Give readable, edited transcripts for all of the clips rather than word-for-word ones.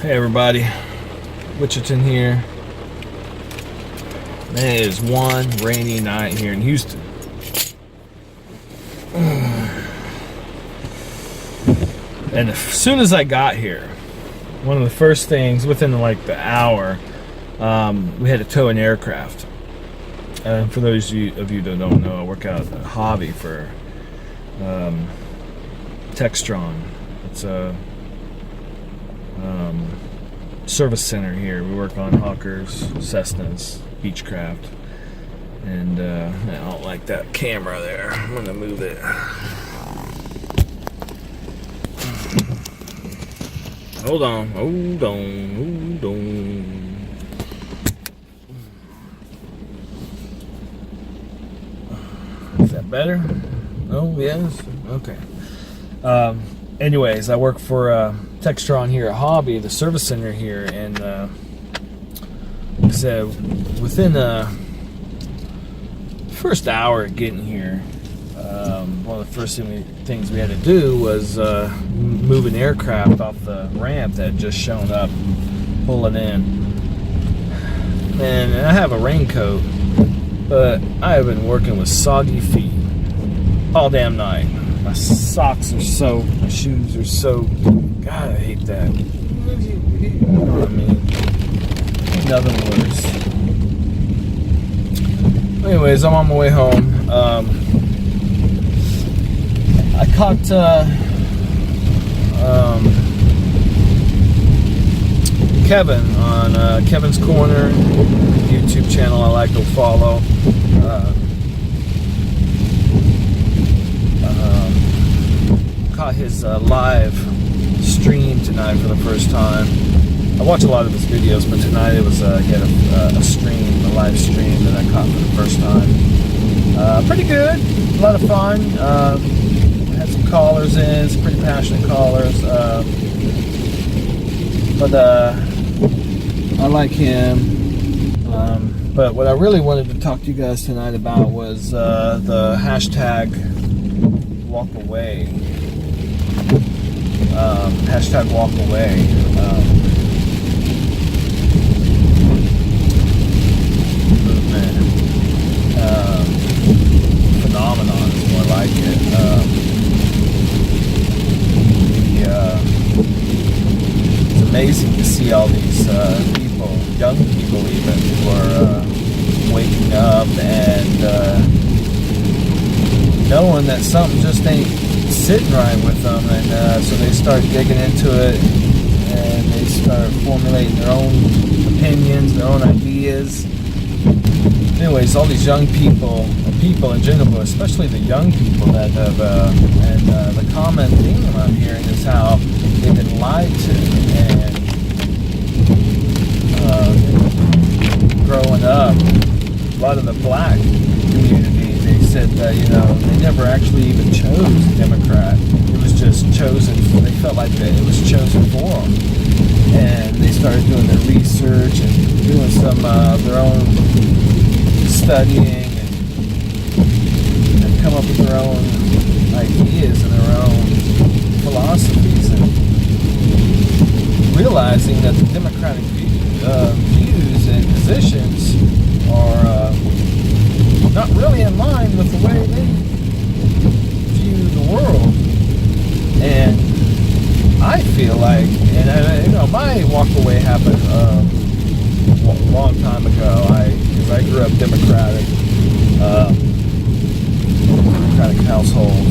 Hey everybody, Wichita here. Man, it is one rainy night here in Houston. And as soon as I got here, one of the first things within like the hour, we had to tow an aircraft. For those of you that don't know, I work out at a hobby for Textron. It's a service center here. We work on Hawkers, Cessnas, Beechcraft, and I don't like that camera there. I'm gonna move it. Hold on. Is that better? Oh, yes? Okay. Anyways, I work for Textron here at Hobby, the service center here, and like I said, within the first hour of getting here, one of the first things we had to do was move an aircraft off the ramp that had just shown up, pulling in. And I have a raincoat, but I have been working with soggy feet all damn night. My socks are soaked, my shoes are soaked. God, I hate that. You know what I mean? Nothing worse. Anyways, I'm on my way home. I caught Kevin on Kevin's Corner, YouTube channel I like to follow. Caught his live stream tonight for the first time. I watch a lot of his videos, but tonight it was he had a live stream that I caught for the first time. Pretty good, a lot of fun. Had some callers in, some pretty passionate callers. But I like him. But what I really wanted to talk to you guys tonight about was the hashtag walkaway. Hashtag walkaway. Movement. Phenomenon is more like it. It's amazing to see all these people, young people even, who are waking up and knowing that something just ain't sitting right with them, and so they start digging into it, and they start formulating their own opinions, their own ideas. Anyways, all these young people in general, but especially the young people that have, and the common theme I'm hearing is how they've been lied to, and growing up, a lot of the black community, they said that, they never actually even chose a Democrat. It was just chosen, they felt like that it was chosen for them. And they started doing their research and doing some of their own studying and come up with their own ideas and their own philosophies, and realizing that the Democratic views and positions are not really in line with the way they view the world. And I feel like, and my walkaway happened a long time ago. Because I grew up Democratic household.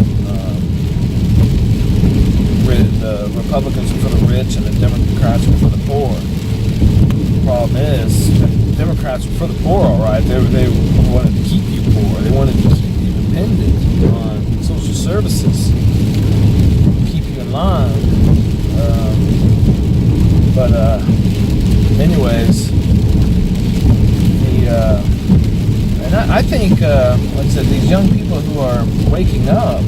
The Republicans were for the rich and the Democrats were for the poor. The problem is, the Democrats were for the poor, all right. They wanted to keep you poor. They wanted to keep you dependent on social services, keep you in line. Anyways, and I think, like I said, these young people who are waking up,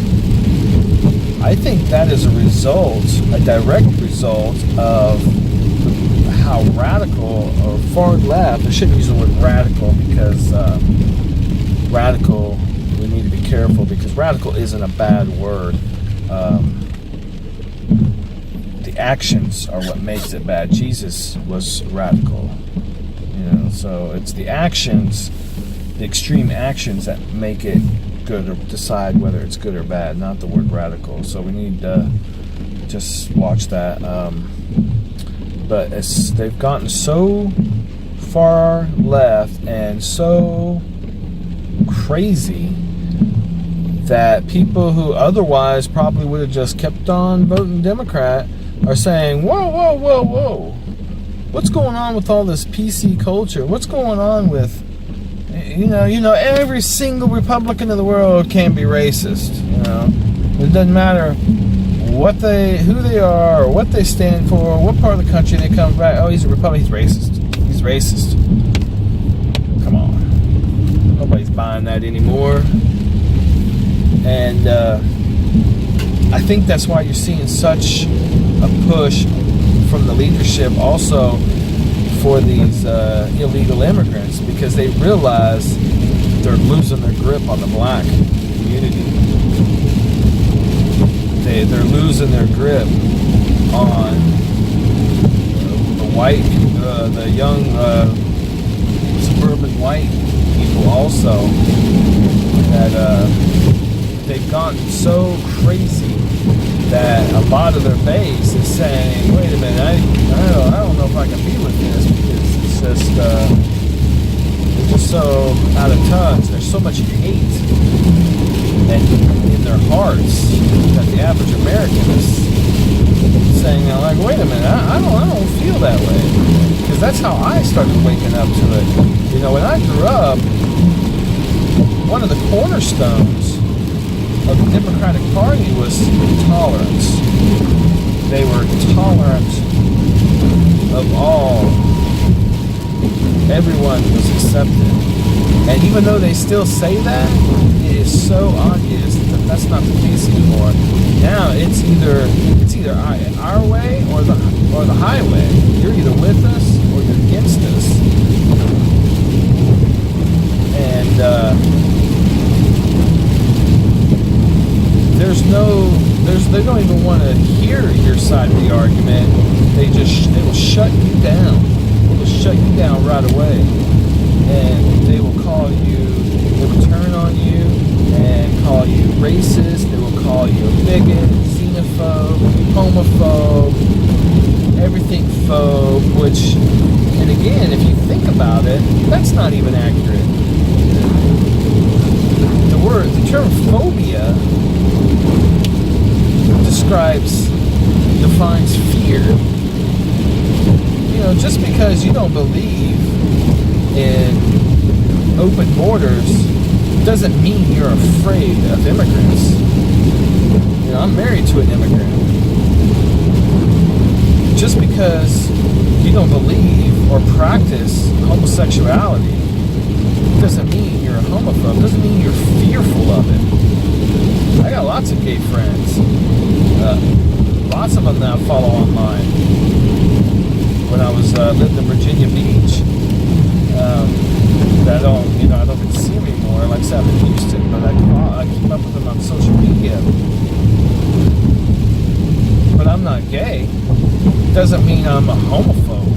I think that is a direct result of how radical or far left, I shouldn't use the word radical because radical, we need to be careful because radical isn't a bad word. The the actions are what makes it bad. Jesus was radical, so it's the actions, the extreme actions that make it good or decide whether it's good or bad, not the word radical. So we need to just watch that. But they've gotten so far left and so crazy that people who otherwise probably would have just kept on voting Democrat are saying, whoa, what's going on with all this PC culture? What's going on with, every single Republican in the world can be racist. It doesn't matter who they are or what they stand for, what part of the country they come from. Oh, he's a Republican, he's racist. Come on. Nobody's buying that anymore. And I think that's why you're seeing such a push from the leadership also for these illegal immigrants, because they realize they're losing their grip on the black community. They're losing their grip on the young suburban white people also, that they've gotten so crazy that a lot of their base is saying, wait a minute, I don't know if I can be with this, because it's just they're just so out of touch. There's so much hate and in their hearts that the average American is saying, like, wait a minute, I don't feel that way, because that's how I started waking up to it. When I grew up, one of the cornerstones of the Democratic Party was tolerance. They were tolerant of all. Everyone was accepted. And even though they still say that, it is so obvious that that's not the case anymore. Now it's either our way or the highway. You're either with us or you're against us. And they don't even want to hear your side of the argument. They will shut you down. They will shut you down right away, and they will turn on you and call you racist. They will call you a bigot, xenophobe, homophobe, everything phobe. And again, if you think about it, that's not even accurate. The term phobia defines fear. Just because you don't believe in open borders doesn't mean you're afraid of immigrants. I'm married to an immigrant. Just because you don't believe or practice homosexuality doesn't mean you're a homophobe, doesn't mean you're fearful of it. I got lots of gay friends. Lots of them now follow online. When I was living in Virginia Beach, I don't get to see them anymore. Like I said, I'm in Houston, but I keep up with them on social media. But I'm not gay. Doesn't mean I'm a homophobe.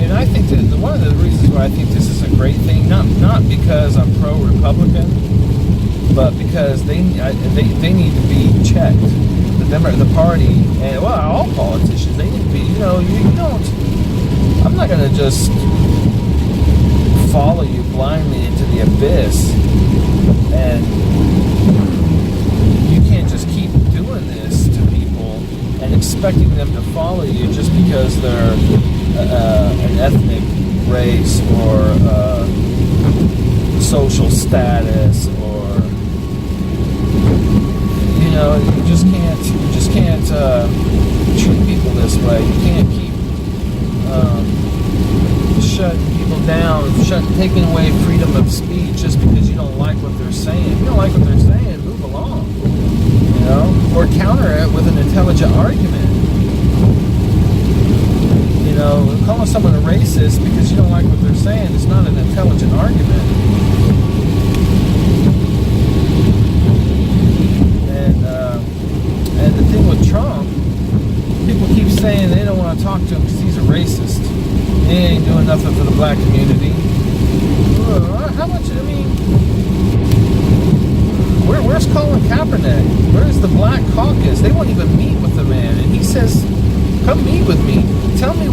And I think that one of the reasons why I think this is a great thing, not because I'm pro-Republican, but because they need to be checked. The party, and all politicians, they need to be. I'm not going to just follow you blindly into the abyss, and you can't just keep doing this to people and expecting them to follow you just because they're an ethnic race or social status, or you just can't treat people this way. You can't keep shutting people down, taking away freedom of speech just because you don't like what they're saying. If you don't like what they're saying, move along, or counter it with an intelligent argument. calling someone a racist because you don't like what they're saying is not an intelligent argument. And the thing with Trump, people keep saying they don't want to talk to him because he's a racist. He ain't doing nothing for the black community. How much? I mean, where's Colin Kaepernick? Where's the Black Caucus? They won't even meet with the man, and he says, "Come meet with me. Tell me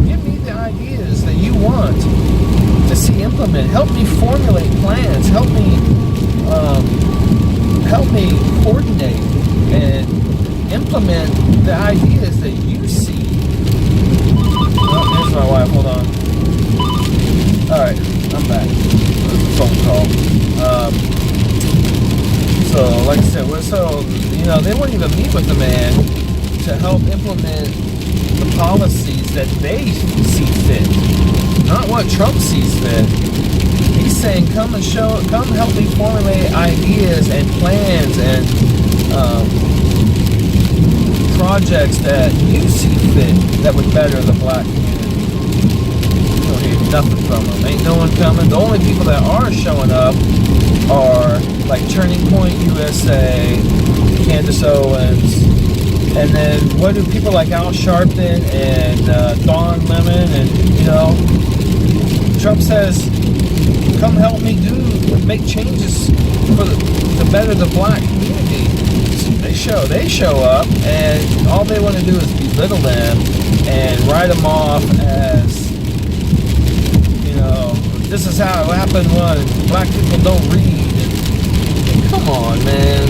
give me the ideas that you want to see implement. Help me formulate plans. Help me coordinate and implement the ideas that you see." Oh, there's my wife. Hold on. All right, I'm back. There's a phone call. So, like I said, they won't even meet with the man to help implement the policies that they see fit, not what Trump sees fit. He's saying, come help me formulate ideas and plans and projects that you see fit that would better the black community. You don't hear nothing from them. Ain't no one coming. The only people that are showing up are like Turning Point USA, Candace Owens, and then what do people like Al Sharpton and Don Lemon, and Trump says, come help me make changes to better the black community. They show up, and all they want to do is belittle them and write them off as, this is how it happened when black people don't read. And come on, man.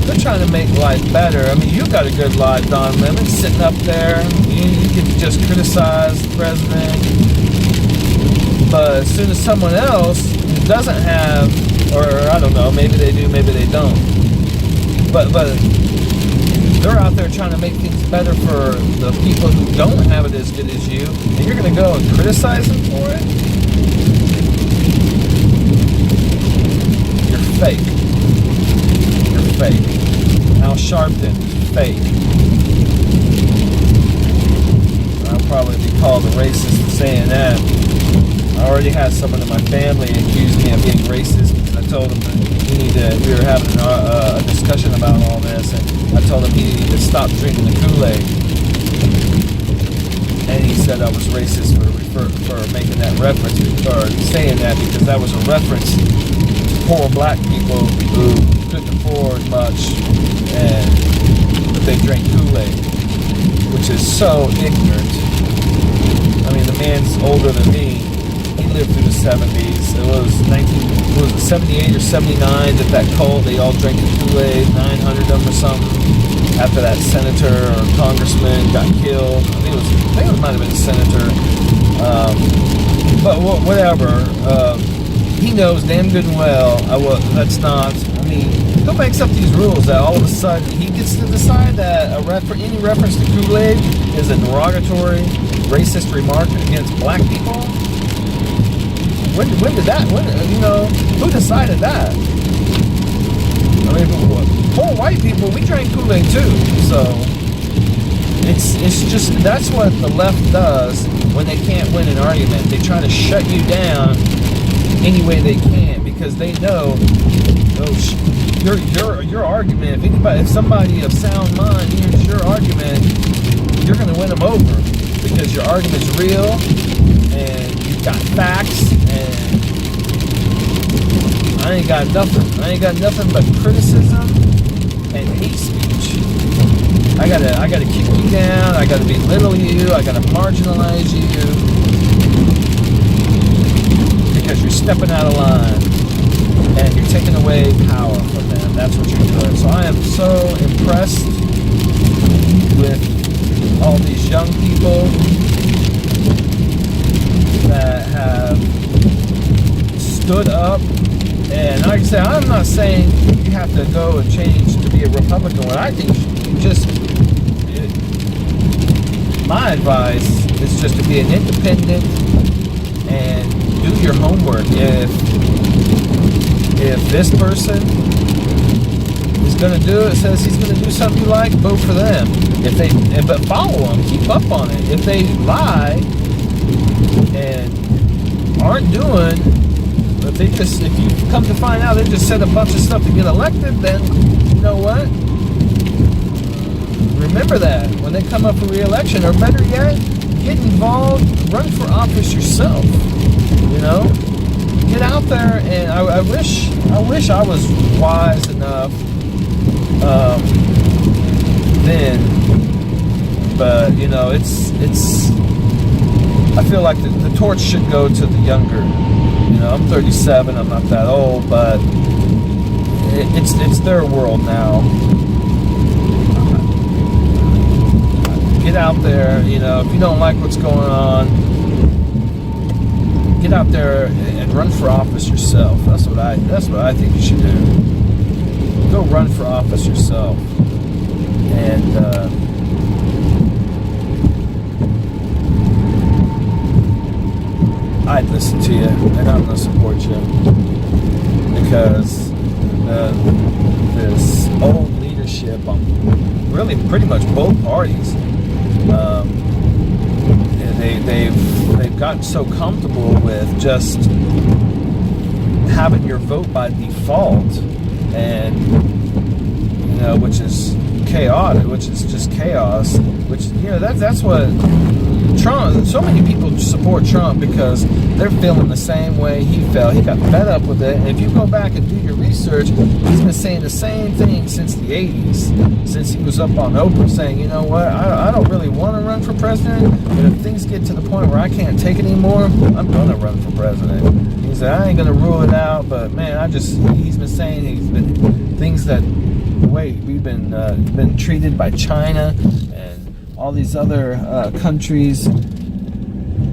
They're trying to make life better. I mean, you got a good life, Don Lemon, sitting up there. You can just criticize the president. But as soon as someone else who doesn't have, or I don't know, maybe they do, maybe they don't. But they're out there trying to make things better for the people who don't have it as good as you, and you're going to go and criticize them for it? You're fake. You're fake. Al Sharpton, fake. I'll probably be called a racist for saying that. I already had someone in my family accuse me of being racist because I told them that we were having a discussion about all this, and I told him he needed to stop drinking the Kool-Aid. And he said I was racist for making that reference, or saying that, because that was a reference to poor black people who couldn't afford much but they drank Kool-Aid, which is so ignorant. I mean, the man's older than me. He lived through the 70s. It was 78 or 79 that cult, they all drank the Kool-Aid, 900 of them or something, after that senator or congressman got killed. I think it might have been a senator. But whatever. He knows damn good and well that's not, I mean, who makes up these rules that all of a sudden he gets to decide that any reference to Kool-Aid is a derogatory, racist remark against black people? When did that? Who decided that? I mean, poor white people, we drank Kool-Aid too. So it's just, that's what the left does when they can't win an argument. They try to shut you down any way they can, because they know your argument. If somebody of sound mind hears your argument, you're going to win them over because your argument's real and you've got facts. And I ain't got nothing. I ain't got nothing but criticism and hate speech. I gotta kick you down. I gotta belittle you. I gotta marginalize you because you're stepping out of line and you're taking away power from them. That's what you're doing. So I am so impressed with all these young people that have stood up. And like I said, I'm not saying you have to go and change to be a Republican. What I think you just, my advice is just to be an independent and do your homework. If this person he's going to do it, says he's going to do something you like, vote for them. But follow them, keep up on it. If they lie and aren't doing, if you come to find out they just said a bunch of stuff to get elected, then you know what? Remember that when they come up for re-election, or better yet, get involved, run for office yourself. You know, get out there, and I wish I was wise enough then, but you know, it's. I feel like the torch should go to the younger. You know, I'm 37. I'm not that old, but it's their world now. Get out there. You know, if you don't like what's going on, get out there and run for office yourself. That's what I think you should do. Go run for office yourself, and I'd listen to you, and I'm going to support you, because this old leadership on really pretty much both parties, they've gotten so comfortable with just having your vote by default, and you know, which is chaotic, which is just chaos. Which, you know, that's what Trump. So many people support Trump because they're feeling the same way he felt. He got fed up with it. And if you go back and do your research, he's been saying the same thing since the 80s, since he was up on Oprah saying, you know what, I don't really want to run for president, but if things get to the point where I can't take it anymore, I'm going to run for president. He said, I ain't going to rule it out, but man, he's been saying things that the way we've been treated by China and all these other countries.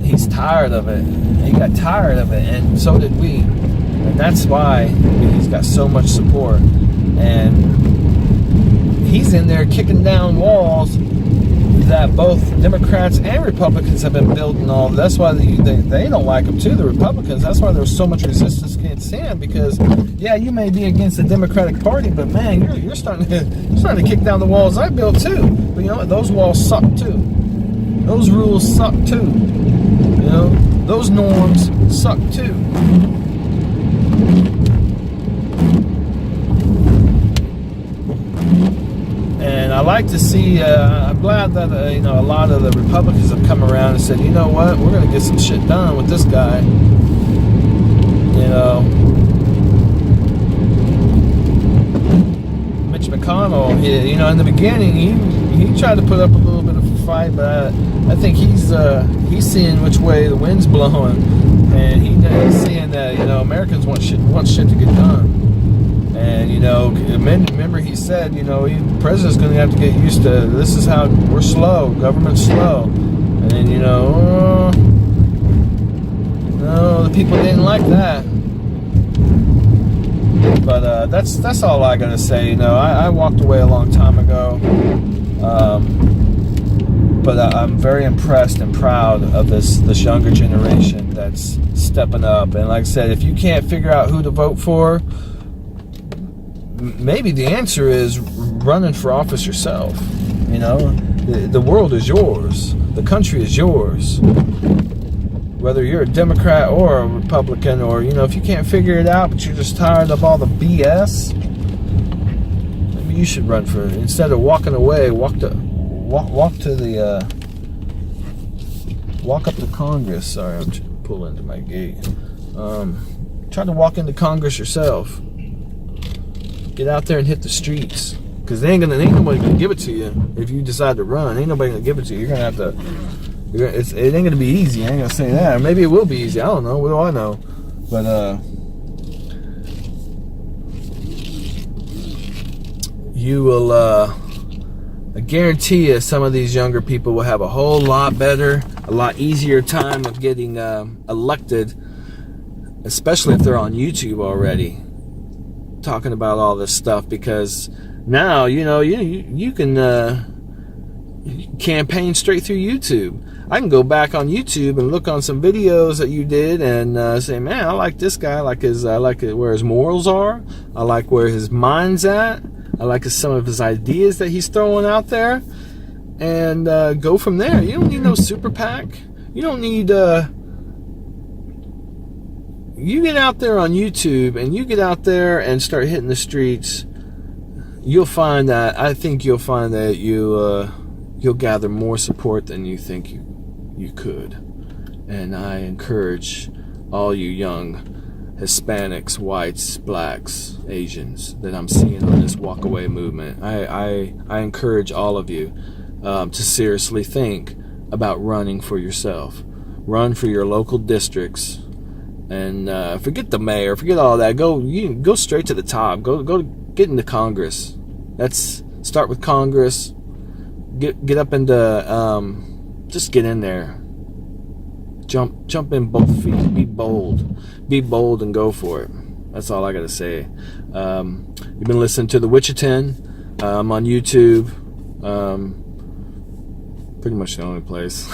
He's tired of it. He got tired of it, and so did we. And that's why he's got so much support. And he's in there kicking down walls that both Democrats and Republicans have been building all. That's why they don't like him too, the Republicans. That's why there's so much resistance against him, because yeah, you may be against the Democratic Party, but man, you're starting to kick down the walls I built too. But you know what? Those walls suck too. Those rules suck too. You know, those norms suck too. And I like to see, I'm glad that, you know, a lot of the Republicans have come around and said, you know what, we're going to get some shit done with this guy. You know, Mitch McConnell, you know, in the beginning, he tried to put up a little bit of a fight, but I think he's seeing which way the wind's blowing, and he's seeing that, you know, Americans want shit to get done. And, you know, remember he said, you know, the president's going to have to get used to, this is how we're slow, government's slow. And, you know, no, the people didn't like that. But that's all I got to say. You know, I walked away a long time ago. But I'm very impressed and proud of this younger generation that's stepping up. And like I said, if you can't figure out who to vote for, maybe the answer is running for office yourself. You know, the world is yours. The country is yours. Whether you're a Democrat or a Republican, or, you know, if you can't figure it out, but you're just tired of all the BS, maybe you should run for it. Instead of walking away, walk up to Congress. Sorry, I'm pulling into my gate. Try to walk into Congress yourself. Get out there and hit the streets, because ain't nobody gonna give it to you if you decide to run. Ain't nobody gonna give it to you. You're gonna have to. It ain't gonna be easy. I ain't gonna say that. Or maybe it will be easy. I don't know. What do I know? But you will. I guarantee you, some of these younger people will have a whole lot better, a lot easier time of getting elected, especially if they're on YouTube already, talking about all this stuff. Because now, you know, you can campaign straight through YouTube. I can go back on YouTube and look on some videos that you did and say, man, I like this guy. I like where his morals are. I like where his mind's at. I like some of his ideas that he's throwing out there, and go from there. You don't need no super PAC. You don't need. You get out there on YouTube and you get out there and start hitting the streets. You'll find that. I think you'll find that you'll gather more support than you think you could. And I encourage all you young Hispanics, whites, blacks, Asians that I'm seeing on this walkaway movement. I encourage all of you to seriously think about running for yourself. Run for your local districts, and forget the mayor, forget all that. Go straight to the top. Go get into Congress. Start with Congress. Get up into just get in there. Jump in both feet. Be bold and go for it. That's all I gotta say. You've been listening to the Wichitan. I'm on YouTube. Pretty much the only place.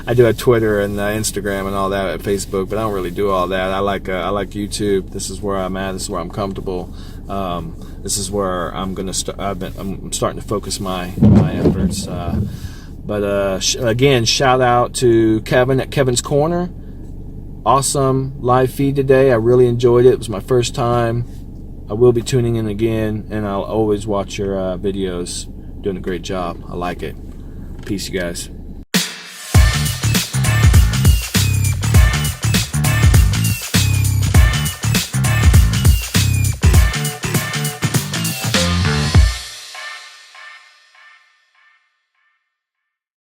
I do have Twitter and Instagram and all that, at Facebook, but I don't really do all that. I like YouTube. This is where I'm at. This is where I'm comfortable. This is where I'm gonna start. I'm starting to focus my efforts. But again, shout out to Kevin at Kevin's Corner. Awesome live feed today. I really enjoyed it. It was my first time. I will be tuning in again, and I'll always watch your videos. Doing a great job. I like it. Peace, you guys.